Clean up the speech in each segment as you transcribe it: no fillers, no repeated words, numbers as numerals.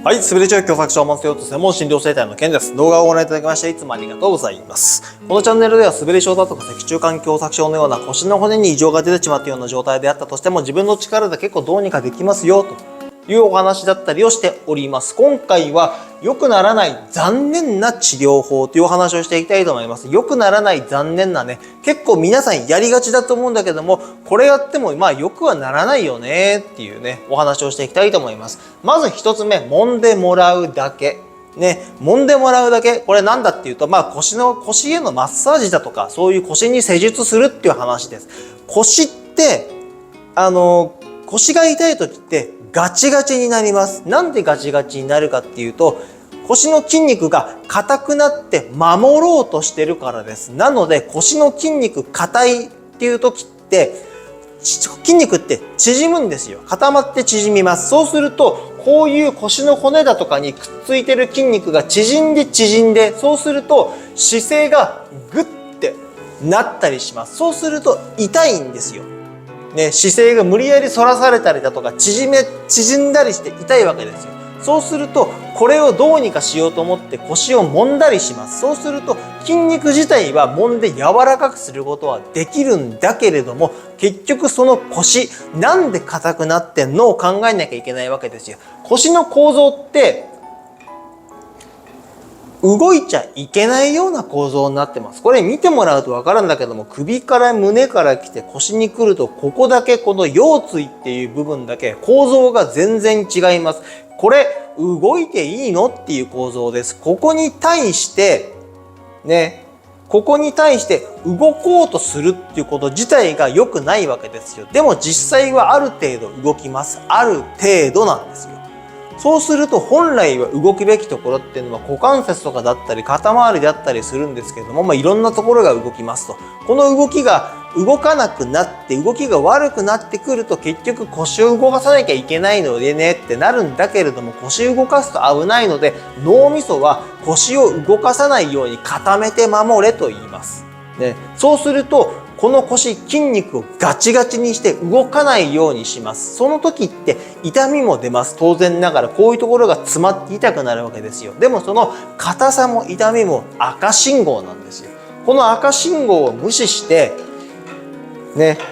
はい、滑り調教作者を持つよと専門診療生態の件です。動画をご覧いただきましていつもありがとうございます。このチャンネルでは滑り症だとか脊柱管狭窄症のような腰の骨に異常が出てしまったような状態であったとしても自分の力で結構どうにかできますよというお話だったりをしております。今回は良くならない残念な治療法というお話をしていきたいと思います。良くならない残念なね、結構皆さんやりがちだと思うんだけども、これやっても良くはならないよねっていうね、お話をしていきたいと思います。まず一つ目、揉んでもらうだけ。ね、揉んでもらうだけ。これなんだっていうと、腰へのマッサージだとか、そういう腰に施術するっていう話です。腰って、腰が痛い時ってガチガチになります。なんでガチガチになるかっていうと、腰の筋肉が硬くなって守ろうとしてるからです。なので腰の筋肉硬いっていう時って筋肉って縮むんですよ。固まって縮みます。そうするとこういう腰の骨だとかにくっついてる筋肉が縮んで、そうすると姿勢がグッてなったりします。そうすると痛いんですよ。ね、姿勢が無理やり反らされたりだとか縮んだりして痛いわけですよ。そうするとこれをどうにかしようと思って腰を揉んだりします。そうすると筋肉自体は揉んで柔らかくすることはできるんだけれども、結局その腰なんで硬くなってんのを考えなきゃいけないわけですよ。腰の構造って動いちゃいけないような構造になってます。これ見てもらうと分かるんだけども、首から胸から来て腰に来ると、ここだけこの腰椎っていう部分だけ構造が全然違います。これ動いていいのっていう構造です。ここに対して動こうとするっていうこと自体が良くないわけですよ。でも実際はある程度動きます。ある程度なんですよ。そうすると本来は動くべきところっていうのは股関節とかだったり肩周りだったりするんですけれども、いろんなところが動きますと。この動きが動かなくなって動きが悪くなってくると結局腰を動かさなきゃいけないのでねってなるんだけれども、腰を動かすと危ないので脳みそは腰を動かさないように固めて守れと言います。ね、そうするとこの腰、筋肉をガチガチにして動かないようにします。その時って痛みも出ます。当然ながらこういうところが詰まって痛くなるわけですよ。でもその硬さも痛みも赤信号なんですよ。この赤信号を無視して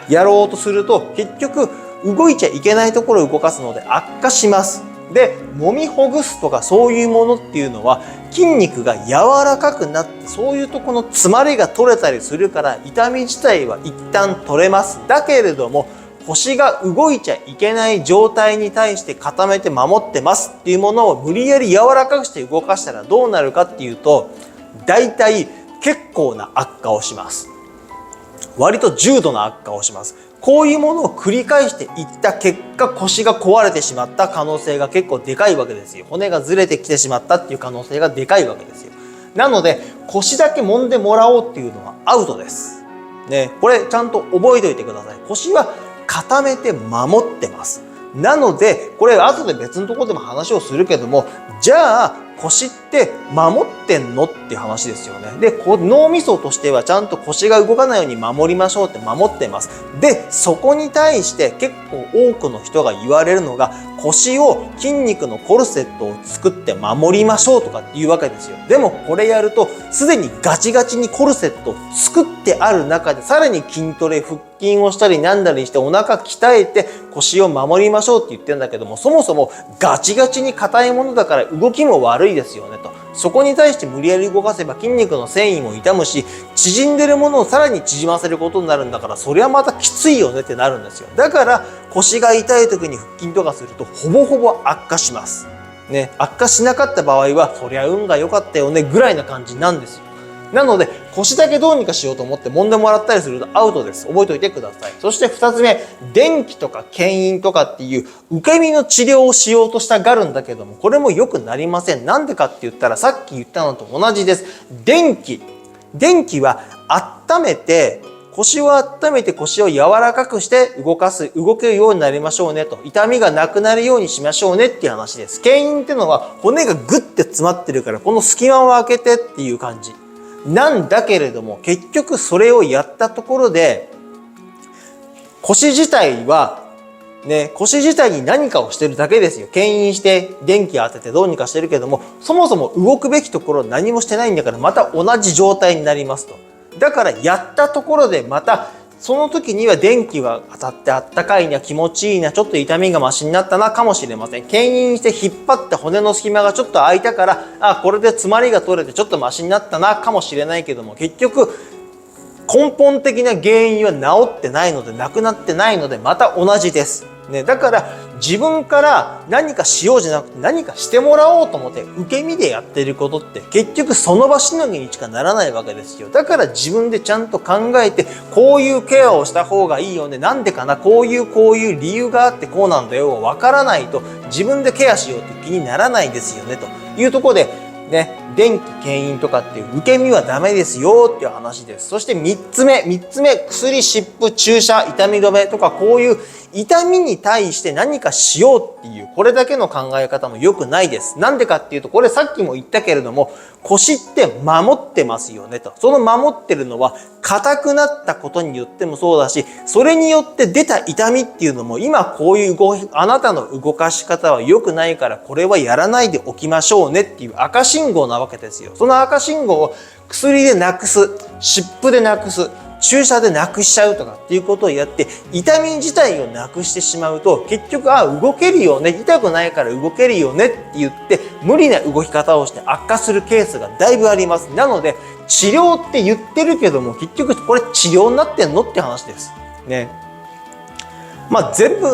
やろうとすると結局動いちゃいけないところを動かすので悪化します。で、揉みほぐすとかそういうものっていうのは筋肉が柔らかくなってそういうところの詰まりが取れたりするから痛み自体は一旦取れます。だけれども腰が動いちゃいけない状態に対して固めて守ってますっていうものを無理やり柔らかくして動かしたらどうなるかっていうと、大体結構な悪化をします。割と重度な悪化をします。こういうものを繰り返していった結果、腰が壊れてしまった可能性が結構でかいわけですよ。骨がずれてきてしまったっていう可能性がでかいわけですよ。なので腰だけ揉んでもらおうっていうのはアウトです。これちゃんと覚えておいてください。腰は固めて守ってます。なのでこれ後で別のところでも話をするけども、じゃあ腰って守ってんのっていう話ですよね。で、脳みそとしてはちゃんと腰が動かないように守りましょうって守ってます。で、そこに対して結構多くの人が言われるのが、腰を筋肉のコルセットを作って守りましょうとかっていうわけですよ。でもこれやるとすでにガチガチにコルセットを作ってある中でさらに筋トレ腹筋をしたりなんだりしてお腹鍛えて腰を守りましょうって言ってるんだけども、そもそもガチガチに硬いものだから動きも悪いですよねと。そこに対して無理やり動かせば筋肉の繊維も傷むし、縮んでるものをさらに縮ませることになるんだから、それはまたきついよねってなるんですよ。だから腰が痛い時に腹筋とかするとほぼほぼ悪化します。悪化しなかった場合はそりゃ運が良かったよねぐらいな感じなんですよ。なので腰だけどうにかしようと思って揉んでもらったりするとアウトです。覚えておいてください。そして2つ目、電気とか牽引とかっていう受け身の治療をしようとしたがるんだけども、これも良くなりません。なんでかって言ったらさっき言ったのと同じです。電気は温めて腰を温めて腰を柔らかくして動けるようになりましょうねと。痛みがなくなるようにしましょうねっていう話です。牽引っていうのは骨がグッて詰まってるからこの隙間を開けてっていう感じなんだけれども、結局それをやったところで腰自体はね、腰自体に何かをしてるだけですよ。牽引して電気を当ててどうにかしてるけども、そもそも動くべきところ何もしてないんだから、また同じ状態になりますと。だからやったところでまたその時には電気が当たってあったかいな、気持ちいいな、ちょっと痛みがマシになったなかもしれません。牽引して引っ張って骨の隙間がちょっと開いたから、これで詰まりが取れてちょっとマシになったなかもしれないけども、結局根本的な原因は治ってないので、なくなってないので、また同じです。ね、だから自分から何かしようじゃなくて、何かしてもらおうと思って受け身でやっていることって結局その場しのぎにしかならないわけですよ。だから自分でちゃんと考えて、こういうケアをした方がいいよね、なんでかな、こういう理由があってこうなんだよ、わからないと自分でケアしようって気にならないですよね、というところでね、電気牽引とかっていう受け身はダメですよっていう話です。そして3つ目、薬、湿布、注射、痛み止めとか、こういう痛みに対して何かしようっていう、これだけの考え方も良くないです。なんでかっていうと、これさっきも言ったけれども、腰って守ってますよねと。その守ってるのは硬くなったことによってもそうだし、それによって出た痛みっていうのも、今こういうあなたの動かし方は良くないから、これはやらないでおきましょうねっていう赤信号なわけですよ。その赤信号を薬でなくす、湿布でなくす、注射でなくしちゃうとかっていうことをやって、痛み自体をなくしてしまうと、結局動けるよね、痛くないから動けるよねって言って無理な動き方をして悪化するケースがだいぶあります。なので治療って言ってるけども、結局これ治療になってんのって話ですね。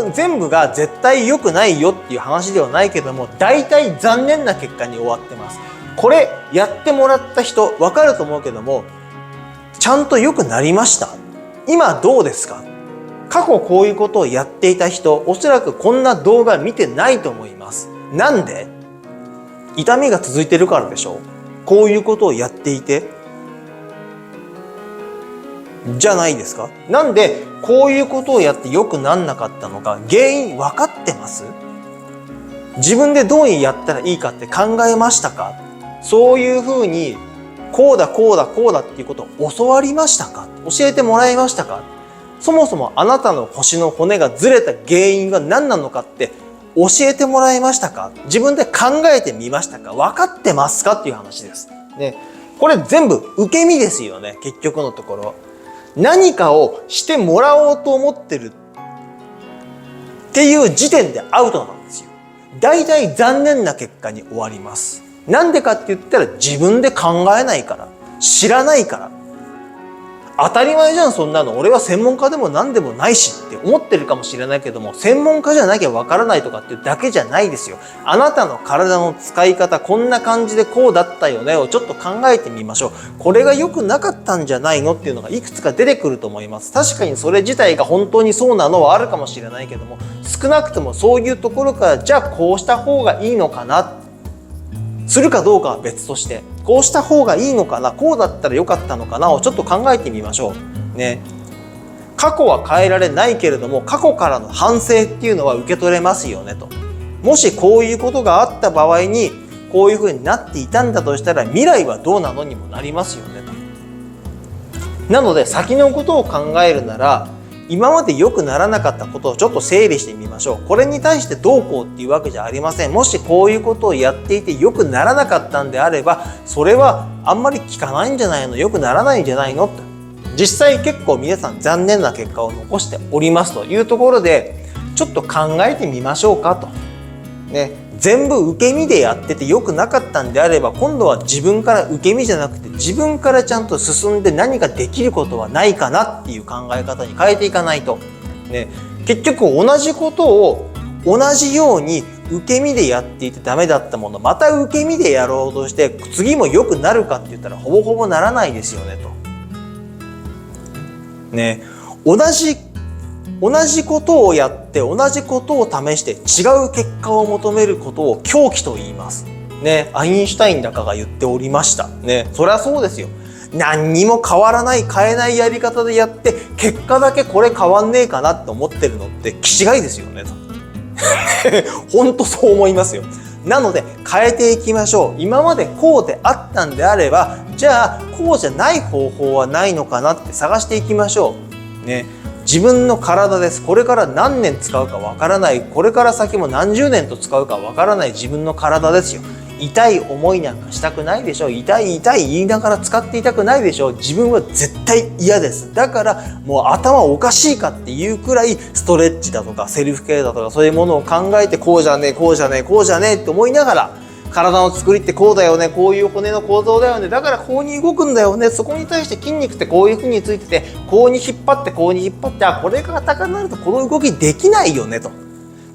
全部が絶対良くないよっていう話ではないけども、大体残念な結果に終わってます。これやってもらった人分かると思うけども、ちゃんと良くなりました？今どうですか？過去こういうことをやっていた人、おそらくこんな動画見てないと思います。なんで？痛みが続いてるからでしょ？こういうことをやっていてじゃないですか？なんでこういうことをやって良くなんなかったのか、原因分かってます？自分でどうやったらいいかって考えましたか？そういうふうにこうだっていうことを教わりましたか？教えてもらいましたか？そもそもあなたの腰の骨がずれた原因が何なのかって教えてもらいましたか？自分で考えてみましたか？分かってますかっていう話です。ね、これ全部受け身ですよね、結局のところ。何かをしてもらおうと思ってるっていう時点でアウトなんですよ。大体残念な結果に終わります。なんでかって言ったら、自分で考えないから、知らないから。当たり前じゃんそんなの、俺は専門家でも何でもないしって思ってるかもしれないけども、専門家じゃなきゃわからないとかっていうだけじゃないですよ。あなたの体の使い方、こんな感じでこうだったよねをちょっと考えてみましょう。これが良くなかったんじゃないのっていうのがいくつか出てくると思います。確かにそれ自体が本当にそうなのはあるかもしれないけども、少なくともそういうところから、じゃあこうした方がいいのかな、するかどうかは別として、こうした方がいいのかな、こうだったらよかったのかなをちょっと考えてみましょうね。過去は変えられないけれども、過去からの反省っていうのは受け取れますよねと。もしこういうことがあった場合にこういう風になっていたんだとしたら、未来はどうなのにもなりますよねと。なので先のことを考えるなら、今まで良くならなかったことをちょっと整理してみましょう。これに対してどうこうっていうわけじゃありません。もしこういうことをやっていて良くならなかったんであれば、それはあんまり効かないんじゃないの、良くならないんじゃないのって。実際結構皆さん残念な結果を残しておりますというところで、ちょっと考えてみましょうかと。ね、全部受け身でやってて良くなかったんであれば、今度は自分から受け身じゃなくて、自分からちゃんと進んで何かできることはないかなっていう考え方に変えていかないと、ね、結局同じことを同じように受け身でやっていてダメだったもの、また受け身でやろうとして次も良くなるかって言ったらほぼほぼならないですよねと。ね、同じことをやって同じことを試して違う結果を求めることを狂気と言います。ね、アインシュタインだかが言っておりました。ね、そりゃそうですよ。何にも変わらない、変えないやり方でやって結果だけこれ変わんねえかなって思ってるのって気違いですよね。本当そう思いますよ。なので変えていきましょう。今までこうであったんであれば、じゃあこうじゃない方法はないのかなって探していきましょう。ね、自分の体です。これから何年使うかわからない、これから先も何十年と使うかわからない自分の体ですよ。痛い思いなんかしたくないでしょ。痛い痛い言いながら使っていたくないでしょ。自分は絶対嫌です。だからもう頭おかしいかっていうくらいストレッチだとかセルフケアだとかそういうものを考えて、こうじゃねえこうじゃねえこうじゃねえって思いながら、体の作りってこうだよね、こういう骨の構造だよね、だからこうに動くんだよね、そこに対して筋肉ってこういう風についてて、こうに引っ張ってこうに引っ張って、あ、これが硬くなるとこの動きできないよねと。っ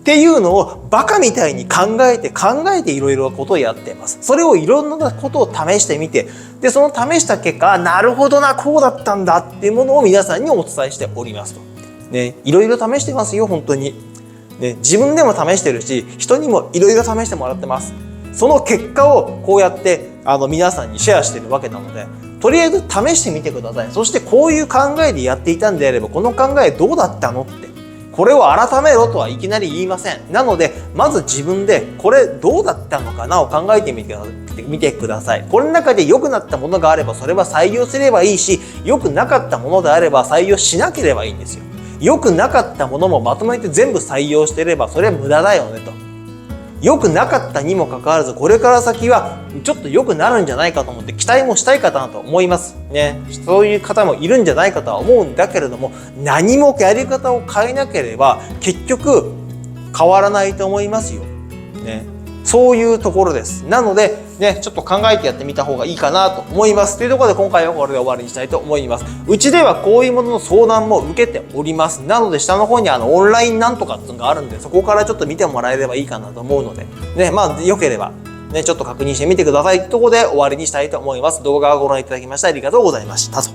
ていうのをバカみたいに考えていろいろなことをやっています。それをいろんなことを試してみて、でその試した結果、なるほどな、こうだったんだっていうものを皆さんにお伝えしておりますと。ね、いろいろ試してますよ本当に。ね、自分でも試してるし、人にもいろいろ試してもらってます。その結果をこうやって皆さんにシェアしてるわけなので、とりあえず試してみてください。そしてこういう考えでやっていたんであれば、この考えどうだったのって。これを改めろとはいきなり言いません。なので、まず自分でこれどうだったのかなを考えてみてください。この中で良くなったものがあればそれは採用すればいいし、良くなかったものであれば採用しなければいいんですよ。良くなかったものもまとめて全部採用してればそれは無駄だよねと。良くなかったにもかかわらず、これから先はちょっと良くなるんじゃないかと思って期待もしたい方だと思いますね。そういう方もいるんじゃないかとは思うんだけれども、何もやり方を変えなければ結局変わらないと思いますよ。ね。そういうところです。なのでね、ちょっと考えてやってみた方がいいかなと思います。というところで今回はこれで終わりにしたいと思います。うちではこういうものの相談も受けております。なので下の方にオンラインなんとかっていうのがあるんで、そこからちょっと見てもらえればいいかなと思うので、ね、まあ良ければね、ちょっと確認してみてください。というところで終わりにしたいと思います。動画をご覧いただきましてありがとうございましたと。